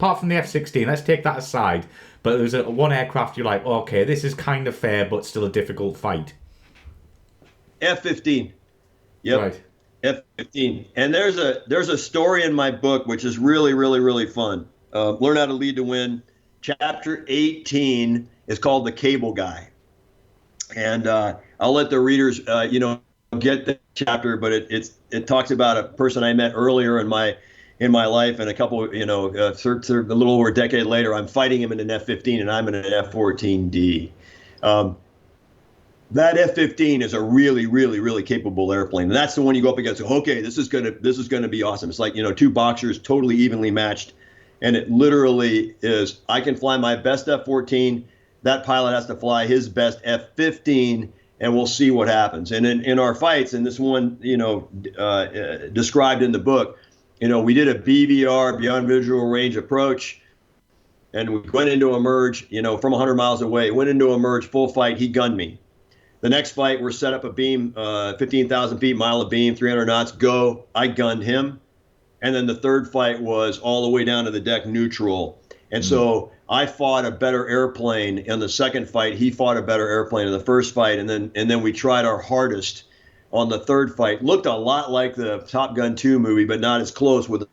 apart from the F-16, let's take that aside. But there's one aircraft you're like, okay, this is kind of fair, but still a difficult fight. F-15. Yep. Right. F-15. And there's a story in my book which is really, really, really fun. Learn How to Lead to Win. Chapter 18 is called The Cable Guy. And I'll let the readers, get the chapter, but it talks about a person I met earlier in my life, and a couple, a little over a decade later, I'm fighting him in an F-15, and I'm in an F-14D. That F-15 is a really, really, really capable airplane, and that's the one you go up against. Okay, this is gonna be awesome. It's like, two boxers totally evenly matched, and it literally is. I can fly my best F-14. That pilot has to fly his best F-15, and we'll see what happens. And in our fights, and this one, described in the book, we did a BVR, beyond visual range approach, and we went into a merge, from 100 miles away. Went into a merge, full fight. He gunned me. The next fight, we're set up a beam, 15,000 feet, mile of beam, 300 knots, go. I gunned him. And then the third fight was all the way down to the deck, neutral. And so I fought a better airplane in the second fight. He fought a better airplane in the first fight. And then we tried our hardest on the third fight. Looked a lot like the Top Gun 2 movie, but not as close, with a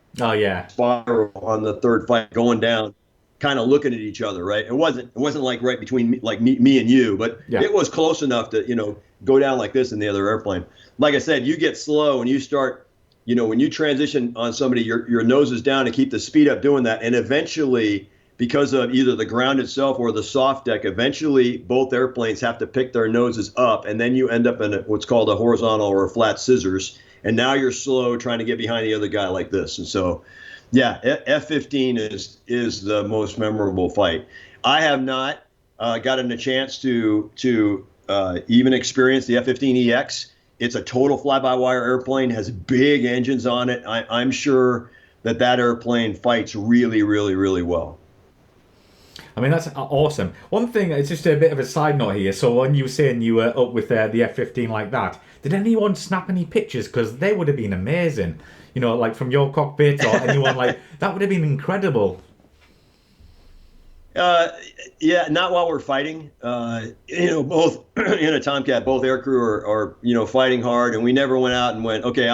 spiral on the third fight going down, kind of looking at each other, right? It wasn't like right between me and you, but it was close enough to, go down like this in the other airplane. Like I said, you get slow and you start, when you transition on somebody, your nose is down to keep the speed up doing that. And eventually, because of either the ground itself or the soft deck, eventually both airplanes have to pick their noses up, and then you end up in what's called a horizontal or a flat scissors. And now you're slow trying to get behind the other guy like this. And so, yeah, F-15 is the most memorable fight. I have not gotten a chance to even experience the F-15EX. It's a total fly-by-wire airplane, has big engines on it. I'm sure that airplane fights really, really, really well. I mean, that's awesome. One thing, it's just a bit of a side note here. So when you were saying you were up with the F-15 like that, did anyone snap any pictures? Because they would have been amazing. Like from your cockpit or anyone like that would have been incredible. Yeah, not while we're fighting. Both in a Tomcat, both aircrew are fighting hard, and we never went out and went, okay,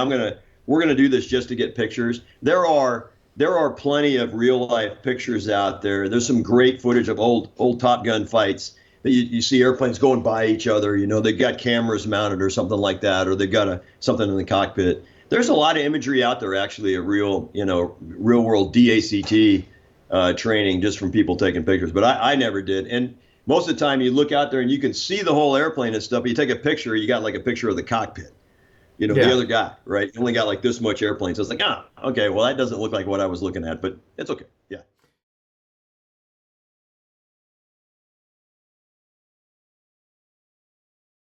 we're gonna do this just to get pictures. There are plenty of real life pictures out there. There's some great footage of old Top Gun fights that you see airplanes going by each other. They've got cameras mounted or something like that, or they've got something in the cockpit. There's a lot of imagery out there, actually, of real world DACT training, just from people taking pictures. But I never did. And most of the time you look out there and you can see the whole airplane and stuff, but you take a picture, you got like a picture of the cockpit, the other guy, right? You only got like this much airplane. So it's like, okay, well, that doesn't look like what I was looking at, but it's okay. Yeah.